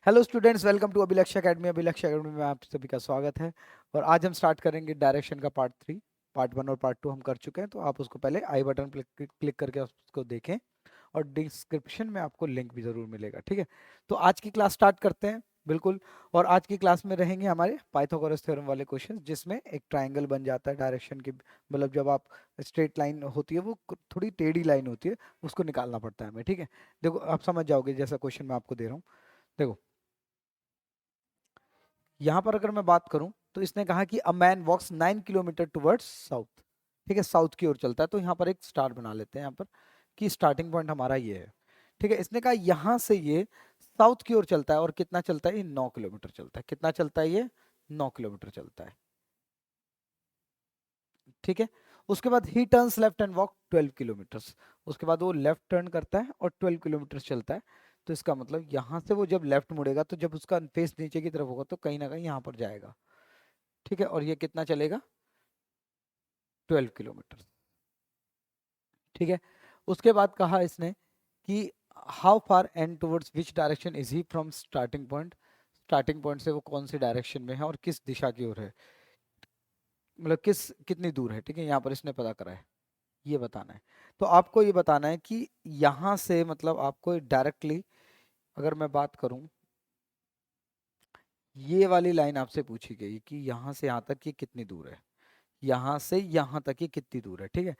Hello students, welcome to अभिलक्ष्य academy. अभिलक्ष्य academy में आप सभी का स्वागत है। और आज हम स्टार्ट करेंगे डायरेक्शन का पार्ट 3। पार्ट 1 और पार्ट 2 हम कर चुके हैं, तो आप उसको पहले आई बटन पर क्लिक करके उसको देखें और डिस्क्रिप्शन में आपको लिंक भी जरूर मिलेगा। ठीक है, तो आज की क्लास स्टार्ट करते हैं। बिल्कुल। और आज की क्लास में रहेंगे हमारे पाइथागोरस थ्योरम वाले क्वेश्चन, जिसमें एक ट्राइंगल बन जाता है डायरेक्शन की, मतलब जब आप स्ट्रेट लाइन होती है वो थोड़ी टेढ़ी लाइन होती है, उसको निकालना पड़ता है हमें। ठीक है, देखो आप समझ जाओगे जैसा क्वेश्चन मैं आपको दे रहा हूँ। देखो यहां पर अगर मैं बात करूं तो इसने कहा कि a man walks 9 kilometre towards south. ठीक है, साउथ की ओर चलता है, तो यहाँ पर एक स्टार बना लेते हैं यहाँ पर कि स्टार्टिंग पॉइंट हमारा ये है। ठीक है, इसने कहा यहां से ये साउथ की ओर चलता है और कितना चलता है, ये 9 किलोमीटर चलता है। कितना चलता है ये? 9 किलोमीटर चलता है। ठीक है, उसके बाद he turns left and walk 12 kilometres. उसके बाद वो लेफ्ट टर्न करता है और 12 किलोमीटर चलता है। तो इसका मतलब यहां से वो जब लेफ्ट मुड़ेगा तो जब उसका फेस नीचे की तरफ होगा तो कहीं ना कहीं यहाँ पर जाएगा। ठीक है, और ये कितना चलेगा? 12 किलोमीटर। ठीक है, उसके बाद कहा इसने कि how far and towards which direction is he from starting point. Starting point से वो कौन सी डायरेक्शन में है और किस दिशा की ओर है, मतलब कितनी दूर है। ठीक है, यहाँ पर इसने पता करा है, ये बताना है। तो आपको ये बताना है कि यहाँ से मतलब आपको डायरेक्टली अगर मैं बात करूं, ये वाली लाइन आपसे पूछी गई कि यहाँ से यहाँ तक ये कितनी दूर है, यहाँ से यहाँ तक ये कितनी दूर है। ठीक है,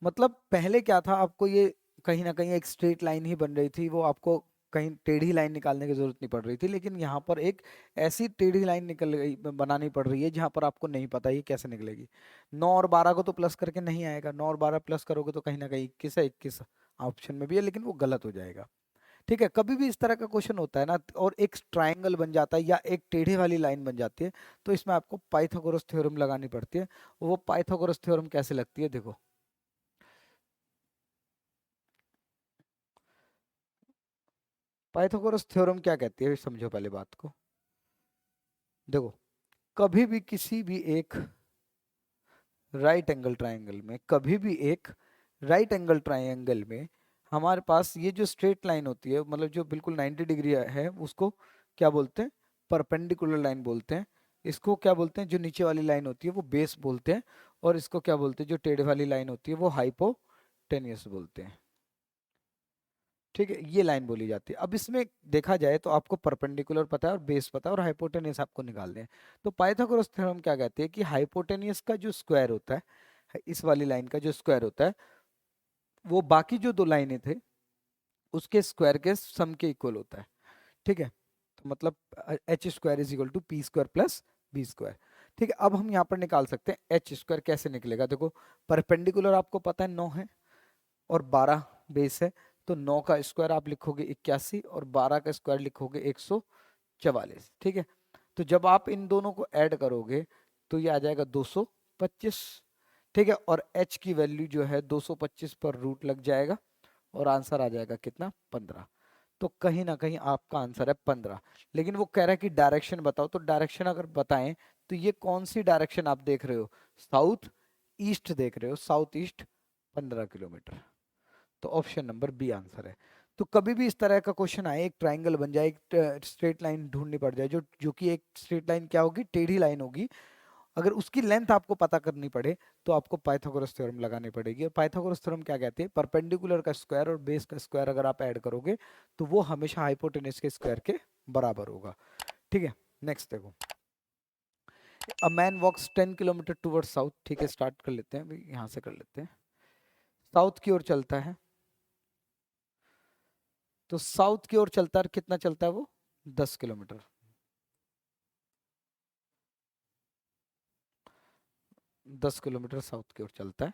मतलब पहले क्या था, आपको ये कहीं ना कहीं एक स्ट्रेट लाइन ही बन रही थी, वो आपको कहीं टेढ़ी लाइन निकालने की जरूरत नहीं पड़ रही थी। लेकिन यहाँ पर एक ऐसी टेढ़ी लाइन निकल गई, बनानी पड़ रही है जहाँ पर आपको नहीं पता ये कैसे निकलेगी। 9 और 12 को तो प्लस करके नहीं आएगा, 9 और 12 प्लस करोगे तो कहीं ना कहीं 21 है, 21 ऑप्शन में भी है, लेकिन वो गलत हो जाएगा। ठीक है, कभी भी इस तरह का क्वेश्चन होता है ना और एक ट्राइंगल बन जाता है या एक टेढ़े वाली लाइन बन जाती है, तो इसमें आपको पाइथागोरस थ्योरम लगानी पड़ती है। वो पाइथागोरस थ्योरम कैसे लगती है, देखो। पाइथागोरस थ्योरम क्या कहती है, समझो पहले बात को। देखो, कभी भी किसी भी एक राइट एंगल ट्रायंगल में, कभी भी एक राइट एंगल ट्रायंगल में हमारे पास ये जो स्ट्रेट लाइन होती है, मतलब जो बिल्कुल 90 डिग्री है, उसको क्या बोलते हैं? परपेंडिकुलर लाइन बोलते हैं। इसको क्या बोलते हैं? जो नीचे वाली लाइन होती है वो बेस बोलते हैं। और इसको क्या बोलते हैं? जो टेढ़े वाली लाइन होती है वो हाइपोटेन्यूस बोलते हैं। ठीक है, ये लाइन बोली जाती है। अब इसमें देखा जाए तो आपको परपेंडिकुलर पता है और बेस पता है और हाइपोटेनियस आपको निकालने हैं। तो पाइथागोरस थ्योरम क्या कहते हैं कि हाइपोटेनियस का जो स्क्वायर होता है, इस वाली लाइन का जो स्क्वायर होता है, वो बाकी जो दो लाइनें थे उसके स्क्वायर के सम के इक्वल होता है। ठीक है, तो मतलब H square is equal to P square plus B square. ठीक है, अब हम यहाँ पर निकाल सकते हैं एच स्क्वायर। कैसे निकलेगा? देखो, परपेंडिकुलर आपको पता है 9 है और 12 बेस है, तो 9 का स्क्वायर आप लिखोगे 81 और 12 का स्क्वायर लिखोगे 144। ठीक है, तो जब आप इन दोनों को ऐड करोगे तो ये आ जाएगा 225। ठीक है, और h की वैल्यू जो है 225 पर रूट लग जाएगा और आंसर आ जाएगा कितना? 15। तो कहीं ना कहीं आपका आंसर है 15। लेकिन वो कह रहा है कि डायरेक्शन बताओ, तो डायरेक्शन अगर बताएं तो ये कौन सी डायरेक्शन आप देख रहे हो? साउथ ईस्ट देख रहे हो, साउथ ईस्ट 15 किलोमीटर। तो ऑप्शन नंबर बी आंसर है। तो कभी भी इस तरह का क्वेश्चन आए, एक ट्राइंगल बन जाए, एक स्ट्रेट लाइन ढूंढनी पड़ जाए, जो जो कि एक स्ट्रेट लाइन क्या होगी? टेढ़ी लाइन होगी। अगर उसकी लेंथ आपको पता करनी पड़े तो आपको पाइथागोरस थ्योरम लगानी पड़ेगी। और पाइथागोरस थ्योरम क्या कहते हैं? परपेंडिकुलर का स्क्वायर और बेस का स्क्वायर अगर आप ऐड करोगे तो वो हमेशा हाइपोटेनस के स्क्वायर के बराबर होगा। ठीक है, नेक्स्ट देखो। A man walks 10 kilometre toward south. ठीक है, स्टार्ट कर लेते हैं, यहाँ से कर लेते हैं। साउथ की ओर चलता है, तो साउथ की ओर चलता है, कितना चलता है वो? 10 किलोमीटर। 10 किलोमीटर साउथ की ओर चलता है।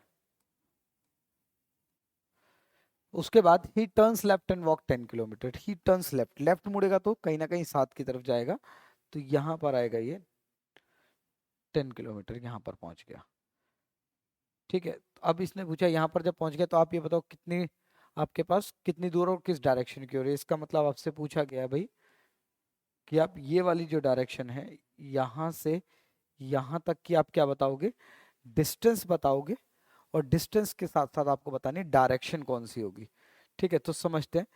उसके बाद he turns left and walk 10 kilometre. He turns left, left मुड़ेगा तो कहीं ना कहीं साथ की तरफ जाएगा, तो यहां पर आएगा ये 10 किलोमीटर, यहां पर पहुंच गया। ठीक है, तो अब इसने पूछा यहां पर जब पहुंच गया तो आप ये बताओ कितनी आपके पास कितनी दूर और किस डायरेक्शन की ओर है। इसका मतलब आपसे पूछा गया भाई कि आप ये वाली जो डायरेक्शन है, यहां से यहां तक की आप क्या बताओगे? डिस्टेंस बताओगे। और डिस्टेंस के साथ साथ आपको बतानी डायरेक्शन कौन सी होगी। ठीक है, तो समझते हैं।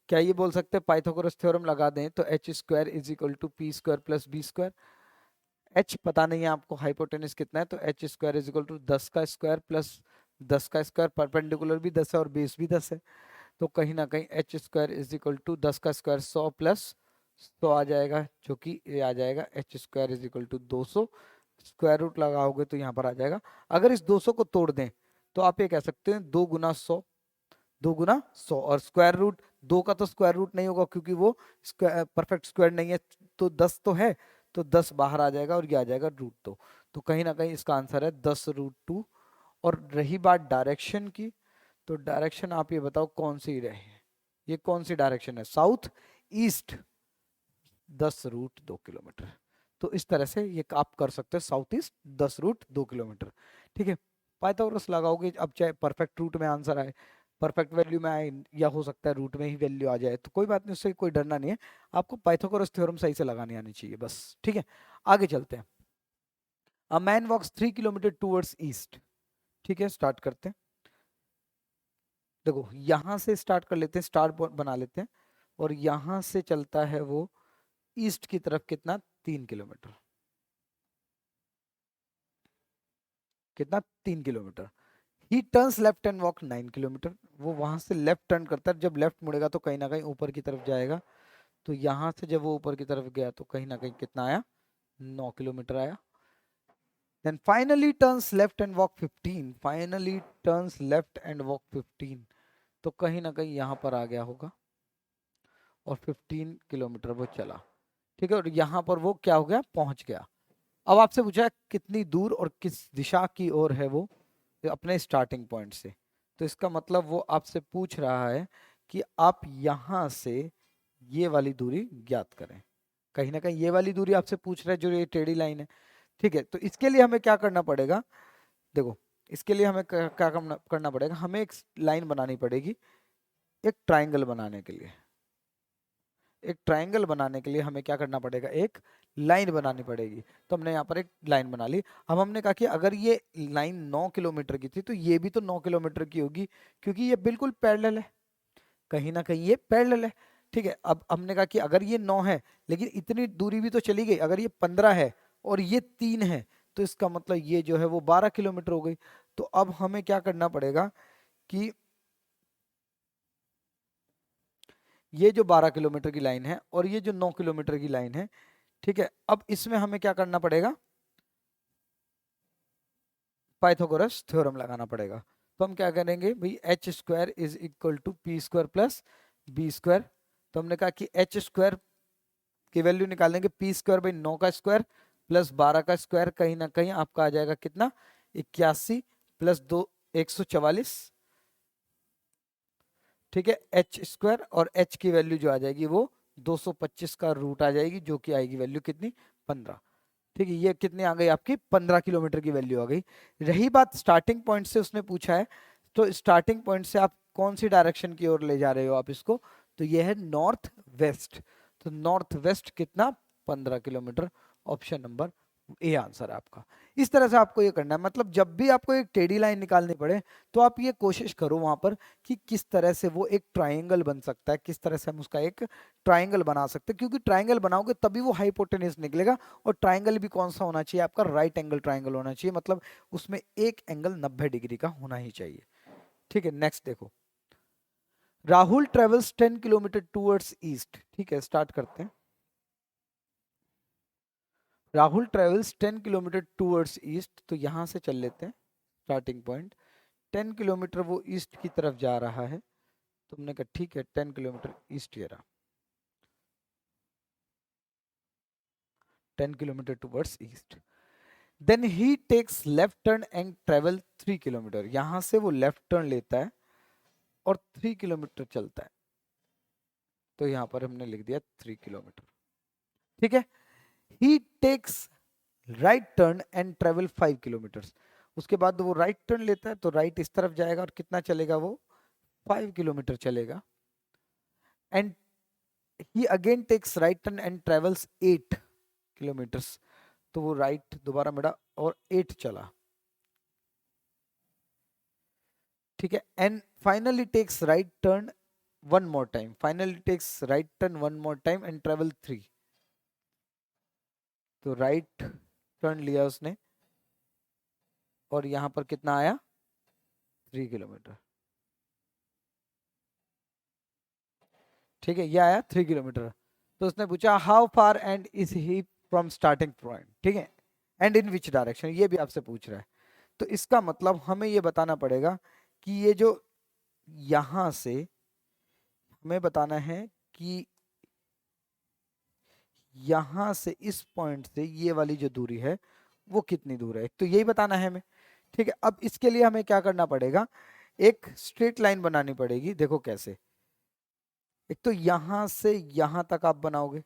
क्या ये बोल सकते हैं पाइथागोरस थ्योरम लगा दें तो H square is equal to P square plus B square. H पता नहीं है आपको हाइपोटेनस कितना है, तो H square is equal to 10 का स्क्वायर प्लस 10 का स्क्वायर, परपेंडिकुलर भी 10 है और बेस भी 10 है, तो कहीं ना कहीं H square is equal to 10 का स्क्वायर 100 प्लस 100 आ जाएगा, जो कि ये आ जाएगा H square is equal to 200। Square root लगाओगे तो यहाँ पर आ जाएगा। अगर इस 200 को तोड़ दें तो आप ये कह सकते हैं 2 गुना 100, 2 गुना 100, और स्क्वायर रूट 2 का तो स्क्वायर रूट नहीं होगा क्योंकि वो परफेक्ट स्क्वायर नहीं है, तो 10 तो है, तो 10 बाहर आ जाएगा और ये आ जाएगा √2। तो कहीं ना कहीं इसका आंसर है 10√2। और रही बात डायरेक्शन की, तो डायरेक्शन आप ये बताओ कौन सी रहे, ये कौन सी डायरेक्शन है, साउथ ईस्ट, 10√2 किलोमीटर। तो इस तरह से ये आप कर सकते हैं, साउथ ईस्ट 10√2 किलोमीटर। ठीक है, पाइथागोरस लगाओगे, अब चाहे परफेक्ट रूट में आंसर आए, परफेक्ट वैल्यू में आए, या हो सकता है रूट में ही वैल्यू आ जाए, तो कोई बात नहीं, उससे कोई डरना नहीं है, आपको पाइथागोरस थ्योरम सही से लगानी आनी चाहिए बस। ठीक है, आगे चलते हैं। A man walks 3 kilometre towards east. ठीक है, स्टार्ट करते हैं। देखो यहां से स्टार्ट कर लेते हैं, स्टार बना लेते हैं, और यहां से चलता है वो ईस्ट की तरफ, कितना, 3 किलोमीटर। कितना, 3 kilometre. He turns left and walk 9 kilometre. वो वहां से लेफ्ट टर्न करता है, जब लेफ्ट मुड़ेगा तो कहीं ना कहीं ऊपर की तरफ जाएगा, तो यहां से जब वो ऊपर की तरफ गया तो कहीं ना कहीं कितना आया, 9 किलोमीटर आया। Then finally turns left and walk 15, finally turns left and walk 15, तो कहीं ना कहीं यहाँ पर आ गया होगा और 15 किलोमीटर वो चला। ठीक है, और यहाँ पर वो क्या हो गया, पहुंच गया। अब आपसे पूछा है कितनी दूर और किस दिशा की ओर है वो अपने स्टार्टिंग पॉइंट से, तो इसका मतलब वो आपसे पूछ रहा है कि आप यहां से ये वाली दूरी ज्ञात करें। कहीं ना कहीं ये वाली दूरी आपसे पूछ रहा है, जो ये टेढ़ी लाइन है। ठीक है, तो इसके लिए हमें क्या करना पड़ेगा, देखो इसके लिए हमें क्या करना पड़ेगा, हमें एक लाइन बनानी पड़ेगी एक ट्राइंगल बनाने के लिए। एक ट्राइंगल बनाने के लिए हमें क्या करना पड़ेगा, एक लाइन बनानी पड़ेगी। तो हमने यहाँ पर एक लाइन बना ली। अब हमने कहा कि अगर ये लाइन 9 किलोमीटर की थी तो ये भी तो 9 किलोमीटर की होगी, क्योंकि ये बिल्कुल पैरेलल है, कहीं ना कहीं ये पैरेलल है। ठीक है, अब हमने कहा कि अगर ये 9 है लेकिन इतनी दूरी भी तो चली गई, अगर ये 15 है और ये 3 है, तो इसका मतलब ये जो है वो 12 किलोमीटर हो गई। तो अब हमें क्या करना पड़ेगा कि ये जो 12 किलोमीटर की लाइन है और ये जो 9 किलोमीटर की लाइन है, ठीक है, अब इसमें हमें क्या करना पड़ेगा, पाइथागोरस थ्योरम लगाना पड़ेगा। तो हम क्या करेंगे भाई, H square is equal to P square plus B square. तो हमने कहा कि एच स्क्वायर की वैल्यू निकालेंगे, पी स्क्वायर बाई 9 का स्क्वायर प्लस 12 का स्क्वायर, कहीं ना कहीं आपका आ जाएगा कितना, 81 प्लस 2, 144। ठीक है, एच स्क्वायर, और एच की वैल्यू जो आ जाएगी वो 225 का रूट आ जाएगी, जो कि आएगी वैल्यू कितनी, 15। ठीक है, ये कितनी आ गई आपकी, 15 किलोमीटर की वैल्यू आ गई। रही बात स्टार्टिंग पॉइंट से उसने पूछा है, तो स्टार्टिंग पॉइंट से आप कौन सी डायरेक्शन की ओर ले जा रहे हो आप इसको, तो ये है नॉर्थ वेस्ट। तो नॉर्थ वेस्ट कितना, 15 kilometre. Option number A answer है आपका। इस तरह से आपको ये करना है, मतलब जब भी आपको एक टेढ़ी लाइन निकालनी पड़े तो आप ये कोशिश करो वहां पर कि किस तरह से वो एक ट्राइंगल बन सकता है, किस तरह से हम उसका एक ट्राइंगल बना सकते हैं, क्योंकि ट्राइंगल बनाओगे तभी वो हाइपोटेन्यूज निकलेगा। और ट्राइंगल भी कौन सा होना चाहिए आपका, राइट एंगल ट्राइंगल होना चाहिए, मतलब उसमें एक एंगल 90 डिग्री का होना ही चाहिए। ठीक है, नेक्स्ट देखो, Rahul travels 10 kilometre towards east. ठीक है, स्टार्ट करते हैं। Rahul travels 10 kilometre towards east, तो यहां से चल लेते हैं स्टार्टिंग पॉइंट। 10 किलोमीटर वो ईस्ट की तरफ जा रहा है, तुमने कहा ठीक है 10 किलोमीटर ईस्ट, ये रहा 10 kilometre towards east. Then he takes left turn and travel 3 kilometre. यहां से वो लेफ्ट टर्न लेता है और 3 किलोमीटर चलता है, तो यहां पर हमने लिख दिया 3 किलोमीटर। ठीक है, he takes right turn and travel 5 kilometre. उसके बाद वो राइट टर्न लेता है, तो राइट इस तरफ जाएगा और कितना चलेगा वो, 5 किलोमीटर चलेगा। And he again takes right turn and travels 8 kilometre. तो वो राइट दोबारा मुड़ा और 8 चला। ठीक है, and finally takes right turn one more time, finally takes right turn one more time and travel 3। तो राइट टर्न लिया उसने और यहाँ पर कितना आया 3 किलोमीटर। ठीक है, ये आया 3 किलोमीटर। तो उसने पूछा how far and is he from starting point, ठीक है, एंड इन विच डायरेक्शन, ये भी आपसे पूछ रहा है। तो इसका मतलब हमें ये बताना पड़ेगा कि ये जो यहां से हमें बताना है कि यहां से इस पॉइंट से ये वाली जो दूरी है वो कितनी दूर है, तो यही बताना है हमें। ठीक है, अब इसके लिए हमें क्या करना पड़ेगा, एक स्ट्रेट लाइन बनानी पड़ेगी। देखो कैसे, एक तो यहां से यहां तक आप बनाओगे,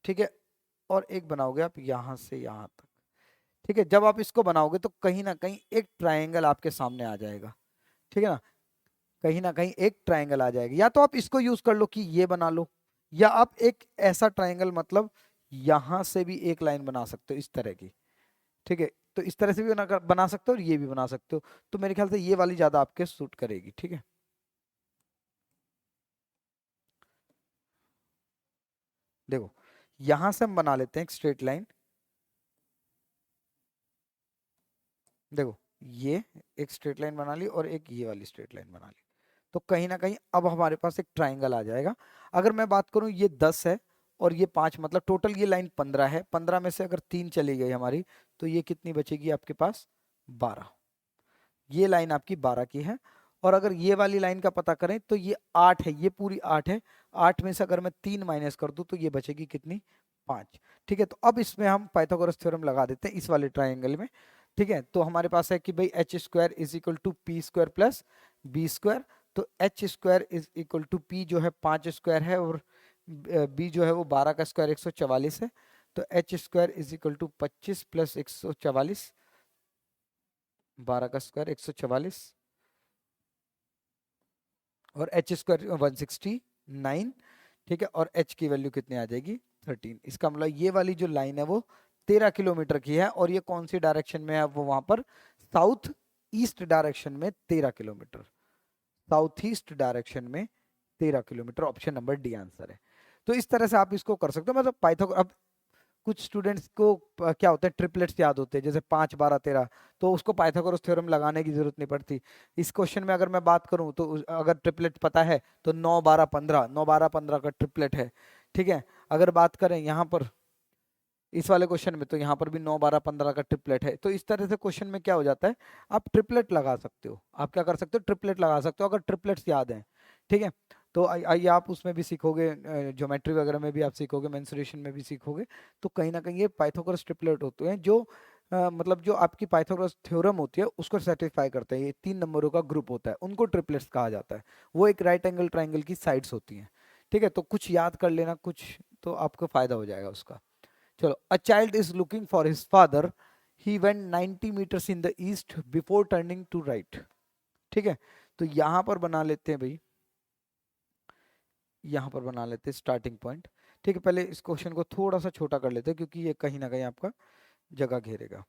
ठीक है, और एक बनाओगे आप यहां से यहां तक। ठीक है, जब आप इसको बनाओगे तो कहीं ना कहीं एक ट्रायंगल आपके सामने आ जाएगा। ठीक है ना, कहीं ना कहीं एक ट्रायंगल आ जाएगा। या तो आप इसको यूज कर लो कि ये बना लो, या आप एक ऐसा ट्रायंगल मतलब यहां से भी एक लाइन बना सकते हो इस तरह की। ठीक है, तो इस तरह से भी बना सकते हो और ये भी बना सकते हो। तो मेरे ख्याल से ये वाली ज्यादा आपके सूट करेगी। ठीक है, देखो यहां से हम बना लेते हैं एक स्ट्रेट लाइन। देखो ये एक स्ट्रेट लाइन बना ली और एक ये वाली स्ट्रेट लाइन बना ली, तो कहीं ना कहीं अब हमारे पास एक ट्राइंगल आ जाएगा। अगर मैं बात करूं ये 10 है और ये 5, मतलब टोटल ये लाइन 15 है। 15 में से अगर 3 चली गई हमारी, तो ये कितनी बचेगी आपके पास 12। ये लाइन आपकी 12 की है। और अगर ये वाली लाइन का पता करें तो ये 8 है, ये पूरी 8 है। 8 में से अगर मैं 3 माइनस कर दूं तो ये बचेगी कितनी 5। ठीक है, तो अब इसमें हम पाइथागोरस थ्योरम लगा देते हैं इस वाले ट्राइंगल में। ठीक है, तो हमारे पास है कि भाई H square is equal to P square plus B square. तो H square is equal to p जो है 5 स्क्वायर है और बी जो है वो 12 का स्क्वायर 144 है। तो H square is equal to 25 plus 144, 12 का स्क्वायर 144, और एच स्क्वायर 169। ठीक है, और एच की वैल्यू कितनी आ जाएगी 13। इसका मतलब ये वाली जो लाइन है वो 13 किलोमीटर की है। और ये कौन सी डायरेक्शन में है, वो वहां पर साउथ ईस्ट डायरेक्शन में 13 किलोमीटर, साउथ ईस्ट डायरेक्शन में 13 kilometre. Option number D answer है। तो इस तरह से आप इसको कर सकते हो। मतलब पाइथागोरस, अब कुछ स्टूडेंट्स को क्या होता है ट्रिपलेट्स याद होते हैं, जैसे 5 12 13, तो उसको पाइथागोरस थ्योरम लगाने की जरूरत नहीं पड़ती। इस क्वेश्चन में अगर मैं बात करूं तो अगर ट्रिपलेट पता है तो 9 12 15, 9 12 15 का ट्रिपलेट है। ठीक है, अगर बात करें यहाँ पर इस वाले क्वेश्चन में, तो यहाँ पर भी 9 12 15 का ट्रिपलेट है। तो इस तरह से क्वेश्चन में क्या हो जाता है, आप ट्रिपलेट लगा सकते हो। आप क्या कर सकते हो, ट्रिपलेट लगा सकते हो अगर ट्रिपलेट्स याद हैं। ठीक है, तो आइए आप उसमें भी सीखोगे, ज्योमेट्री वगैरह में भी आप सीखोगे, मेंसुरेशन में भी सीखोगे। तो कहीं ना कहीं ये पाइथागोरस ट्रिपलेट होते हैं जो मतलब जो आपकी पाइथागोरस थ्योरम होती है उसको सेटिस्फाई करते हैं। ये 3 नंबरों का ग्रुप होता है, उनको ट्रिपलेट्स कहा जाता है। वो एक राइट एंगल ट्राइंगल की साइड्स होती हैं। ठीक है, तो कुछ याद कर लेना कुछ, तो आपको फायदा हो जाएगा उसका। चलो, a child is looking for his father, he went 90 metres in the east before turning to right. ठीक है, तो यहां पर बना लेते हैं भाई, यहां पर बना लेते हैं स्टार्टिंग पॉइंट। ठीक है, पहले इस क्वेश्चन को थोड़ा सा छोटा कर लेते हैं क्योंकि ये कहीं ना कहीं आपका जगह घेरेगा।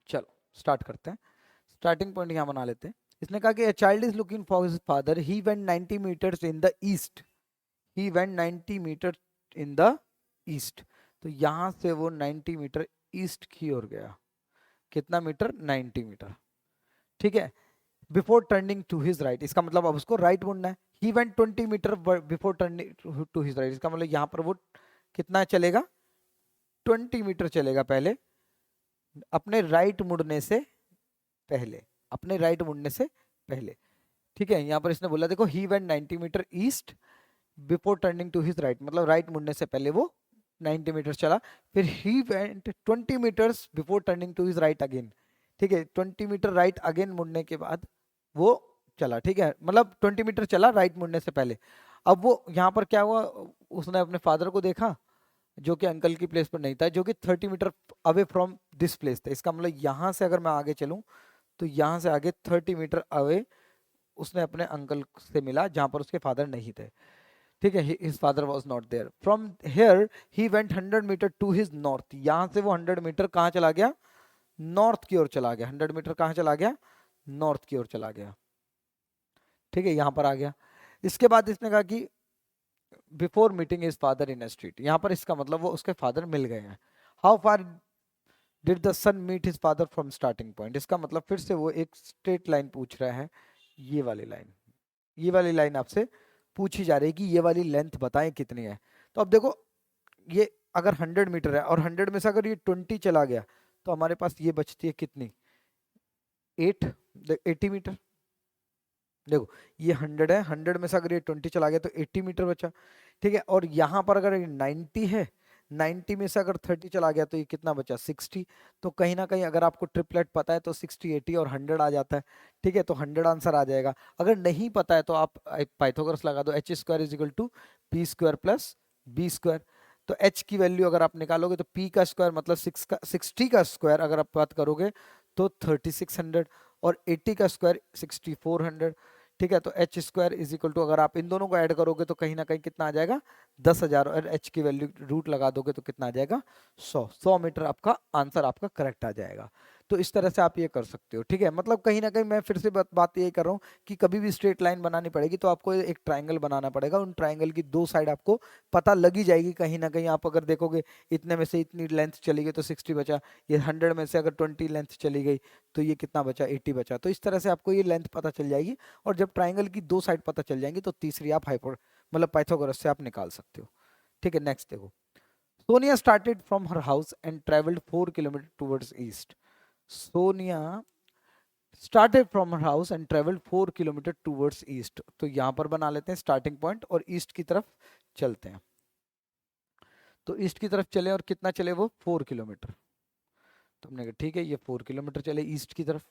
चलो स्टार्ट करते हैं। स्टार्टिंग पॉइंट यहां बना लेते हैं। इसने कहा कि a child is looking for his father, he went 90 metres in the east, he went 90 metre in the east. तो यहां से वो 90 मीटर ईस्ट की ओर गया। कितना मीटर, 90 मीटर। ठीक है, before turning to his right, इसका मतलब अब उसको राइट मुड़ना है। He went 20 metre before turning to his right, इसका मतलब यहाँ पर वो कितना चलेगा 20 मीटर चलेगा पहले, अपने राइट मुड़ने से पहले, अपने राइट मुड़ने से पहले। ठीक है, यहाँ पर इसने बोला देखो he went 90 metre east before turning to his right, मतलब राइट मुड़ने से पहले वो 90 मीटर चला। फिर he went 20 metres before turning to his right again. ठीक है, 20 मीटर राइट अगेन मुड़ने के बाद वो चला। ठीक है, मतलब 20 मीटर चला राइट मुड़ने से पहले। अब वो यहाँ पर क्या हुआ, उसने अपने फादर को देखा जो कि अंकल की प्लेस पर नहीं था, जो कि 30 metre away from this place था। इसका मतलब यहाँ से अगर मैं आगे चलूं तो यहाँ से आगे 30 मीटर अवे उसने अपने अंकल से मिला जहां पर उसके फादर नहीं थे, ठीक है, his father was not there. From here he went 100 metre to his north, यहां से वो 100 मीटर कहाँ चला गया, नॉर्थ की ओर चला गया, 100 मीटर कहाँ चला गया, नॉर्थ की ओर चला गया, ठीक है, यहां पर आ गया। इसके बाद इसने कहा कि before meeting his father in a street, यहां पर इसका मतलब वो उसके फादर मिल गए हैं। How far did the son meet his father from starting point, इसका मतलब फिर से वो एक स्ट्रेट लाइन पूछ रहा है, ये वाली लाइन, ये वाली लाइन आपसे पूछी जा रही है कि ये वाली लेंथ बताएं कितनी है। तो अब देखो ये अगर 100 मीटर है और 100 में से अगर ये 20 चला गया तो हमारे पास ये बचती है कितनी, 80 मीटर। देखो ये 100 है, 100 में से अगर ये 20 चला गया तो 80 मीटर बचा, ठीक है। और यहाँ पर अगर ये 90 है, 90 में से अगर 30 चला गया तो ये कितना बचा, 60। तो कहीं ना कहीं अगर आपको ट्रिपलेट पता है तो 60, 80 और 100 आ जाता है, ठीक है, तो 100 आंसर आ जाएगा। अगर नहीं पता है तो आप पाइथागोरस लगा दो, H square is equal to P square plus B square. तो एच की वैल्यू अगर आप निकालोगे तो पी का स्क्वायर मतलब 60 का स्क्वायर अगर आप बात करोगे तो 3600, और 80 का स्क्वायर 6400, ठीक है। तो H square is equal to अगर आप इन दोनों को ऐड करोगे तो कहीं ना कहीं कितना आ जाएगा, 10,000, और एच की वैल्यू रूट लगा दोगे तो कितना आ जाएगा, 100 मीटर आपका आंसर आपका करेक्ट आ जाएगा। तो इस तरह से आप ये कर सकते हो, ठीक है। मतलब कहीं ना कहीं मैं फिर से बात यही कर रहा हूँ कि कभी भी स्ट्रेट लाइन बनानी पड़ेगी तो आपको एक ट्राइंगल बनाना पड़ेगा, उन ट्राइंगल की दो साइड आपको पता लगी जाएगी। कहीं ना कहीं आप अगर देखोगे इतने में से इतनी लेंथ चली गई तो 60 बचा, ये 100 में से अगर 20 लेंथ चली गई तो ये कितना बचा, 80 बचा। तो इस तरह से आपको ये लेंथ पता चल जाएगी, और जब ट्राइंगल की दो साइड पता चल जाएंगी तो तीसरी आप मतलब पाइथागोरस से आप निकाल सकते हो, ठीक है। नेक्स्ट देखो, Sonia started from her house and travelled 4 kilometre towards east. Sonia started from her house and travelled 4 kilometre towards east. तो यहां पर बना लेते हैं स्टार्टिंग पॉइंट और ईस्ट की तरफ चलते हैं। तो ईस्ट की तरफ चले और कितना चले वो, 4 किलोमीटर। तो हमने कहा ठीक है, ये 4 किलोमीटर चले ईस्ट की तरफ।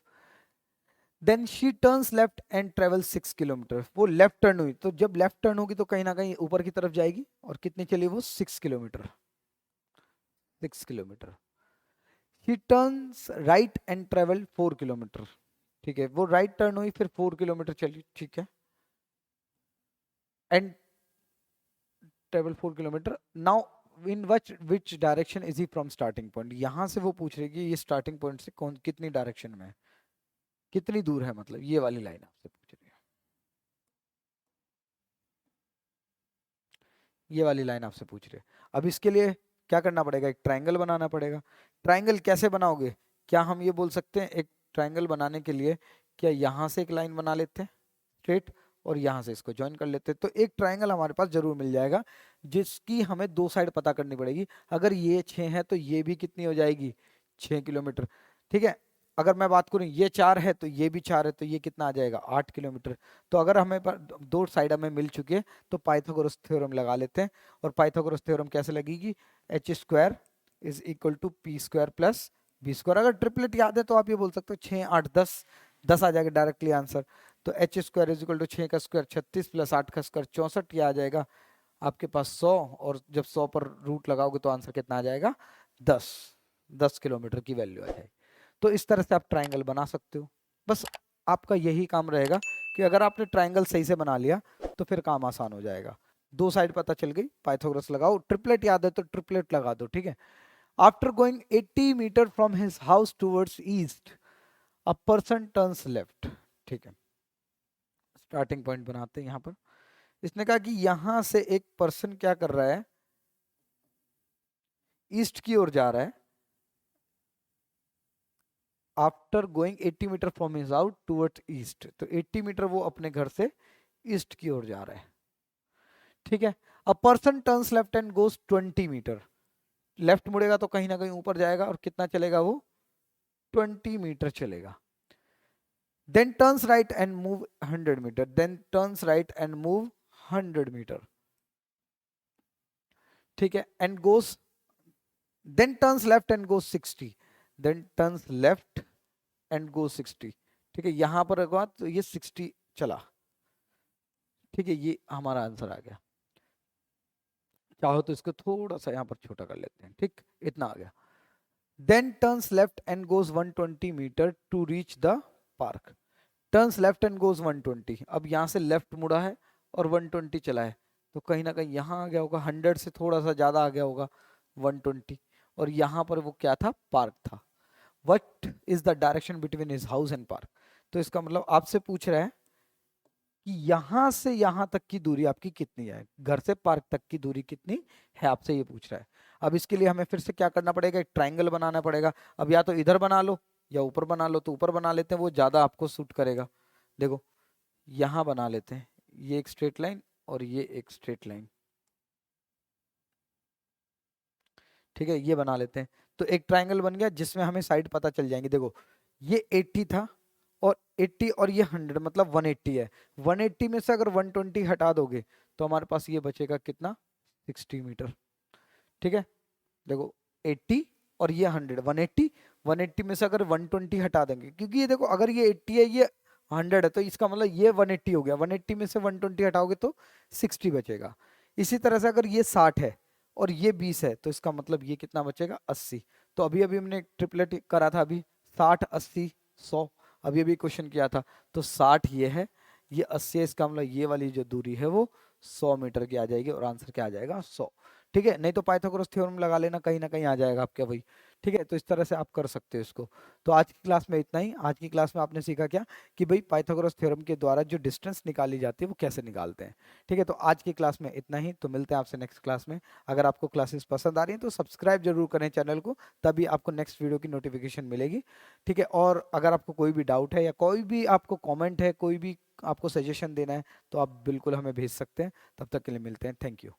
Then she turns left and travel 6 kilometre, वो लेफ्ट टर्न हुई, तो जब लेफ्ट टर्न होगी तो कहीं ना कहीं ऊपर की तरफ जाएगी, और कितनी चली वो, 6 kilometre, 6 kilometre. She turns right and travel 4 kilometre, ठीक है, वो राइट टर्न हुई फिर 4 किलोमीटर चली, ठीक है, and travel 4 kilometre. Now in which direction is he from starting point, यहां से वो पूछ रही है कि ये स्टार्टिंग पॉइंट से कौन कितनी डायरेक्शन में है, कितनी दूर है, मतलब ये वाली लाइन आपसे पूछ रही है, ये वाली लाइन आपसे पूछ रही है। अब इसके लिए क्या करना पड़ेगा, एक ट्रायंगल बनाना पड़ेगा। ट्रायंगल कैसे बनाओगे, क्या हम ये बोल सकते हैं एक ट्रायंगल बनाने के लिए, क्या यहाँ से एक लाइन बना लेते हैं स्ट्रेट और यहाँ से इसको ज्वाइन कर लेते हैं, तो एक ट्रायंगल हमारे पास जरूर मिल जाएगा, जिसकी हमें दो साइड पता करनी पड़ेगी। अगर ये 6 है तो ये भी कितनी हो जाएगी, 6 किलोमीटर, ठीक है। अगर मैं बात करूं ये 4 है तो ये भी 4 है, तो ये कितना आ जाएगा, 8 किलोमीटर। तो अगर हमें दो साइड हमें मिल चुकी है तो पाइथागोरस थ्योरम लगा लेते हैं। और पाइथागोरस थ्योरम कैसे लगेगी, H square is equal to P square plus B square. अगर ट्रिपलेट याद है तो आप ये बोल सकते हो 6 8 10, 10 आ जाएगा डायरेक्टली आंसर। तो H square is equal to 6 का स्क्वायर 36 प्लस 8 का स्क्वायर 64, ये आ जाएगा आपके पास 100, और जब 100 पर रूट लगाओगे तो आंसर कितना आ जाएगा, 10, 10 किलोमीटर की वैल्यू आ जाएगी। तो इस तरह से आप ट्रायंगल बना सकते हो। बस आपका यही काम रहेगा कि अगर आपने ट्रायंगल सही से बना लिया तो फिर काम आसान हो जाएगा। दो साइड पता चल गई, पाइथागोरस लगाओ, ट्रिपलेट याद है तो ट्रिपलेट लगा दो, ठीक है। After going 80 metre from his house towards east a person turns left, ठीक है। स्टार्टिंग पॉइंट बनाते हैं यहाँ पर। इसने कहा कि यहां से एक पर्सन क्या कर रहा है, ईस्ट की ओर जा रहा है। After going 80 metre from his out towards east, तो 80 मीटर वो अपने घर से ईस्ट की ओर जा रहा है, ठीक है। A person turns left and goes 20 metre, left मुड़ेगा तो कहीं ना कहीं ऊपर जाएगा, और कितना चलेगा वो, 20 मीटर चलेगा। Then turns right and move 100 metre, then turns right and move 100 metre, ठीक है, and goes, then turns left and goes 60, then turns left and go 60, ठीक है। यहां पर एक बात, तो ये 60 चला, ठीक है, ये हमारा आंसर आ गया। चाहो तो इसको थोड़ा सा यहां पर छोटा कर लेते हैं, ठीक, इतना आ गया। Then turns left and goes 120 metre to reach the park, turns left and goes 120, अब यहाँ से लेफ्ट मुड़ा है और 120 चला है, तो कहीं ना कहीं यहाँ आ गया होगा, 100 से थोड़ा सा ज्यादा आ गया होगा 120, और यहाँ पर वो क्या था, पार्क था। What is the direction between his house and park, तो इसका मतलब आपसे पूछ रहा है कि यहां से यहां तक की दूरी आपकी कितनी है, घर से पार्क तक की दूरी कितनी है, आपसे ये पूछ रहा है। अब इसके लिए हमें फिर से क्या करना पड़ेगा, एक ट्राइंगल बनाना पड़ेगा। अब या तो इधर बना लो या ऊपर बना लो, तो ऊपर बना लेते हैं, वो ज्यादा आपको सूट करेगा। देखो यहां बना लेते हैं, ये एक स्ट्रेट लाइन और ये एक स्ट्रेट लाइन, ठीक है, ये बना लेते हैं। तो एक ट्राइंगल बन गया जिसमें हमें साइड पता चल जाएंगे। देखो ये 80 था और 80 और ये 100, मतलब 180 है। 180 में से अगर 120 हटा दोगे तो हमारे पास ये बचेगा कितना, 60 मीटर, ठीक है। देखो 80 और ये 100, 180, 180 में से अगर 120 हटा देंगे, क्योंकि ये देखो अगर ये 80 है ये 100 है, तो इसका मतलब ये 180 हो गया, 180 में से 120 हटाओगे तो 60 बचेगा। इसी तरह से अगर ये 60 है और ये 20 है, तो इसका मतलब ये कितना बचेगा, 80। तो अभी अभी हमने ट्रिपलेट करा था, अभी 60 80 100, अभी अभी क्वेश्चन किया था, तो 60 ये है, ये 80 है, इसका मतलब ये वाली जो दूरी है वो 100 मीटर की आ जाएगी, और आंसर क्या आ जाएगा, 100। ठीक है, नहीं तो पाइथागोरस थ्योरम लगा लेना, कहीं ना कहीं आ जाएगा आपका वही। ठीक है, तो इस तरह से आप कर सकते हो इसको। तो आज की क्लास में इतना ही। आज की क्लास में आपने सीखा क्या, कि भाई पाइथागोरस थ्योरम के द्वारा जो डिस्टेंस निकाली जाती है वो कैसे निकालते हैं। ठीक है, तो आज की क्लास में इतना ही, तो मिलते हैं आपसे नेक्स्ट क्लास में। अगर आपको क्लासेस पसंद आ रही हैं तो सब्सक्राइब जरूर करें चैनल को, तभी आपको नेक्स्ट वीडियो की नोटिफिकेशन मिलेगी। ठीक है, और अगर आपको कोई भी डाउट है या कोई भी आपको कॉमेंट है, कोई भी आपको सजेशन देना है, तो आप बिल्कुल हमें भेज सकते हैं। तब तक के लिए मिलते हैं, थैंक यू।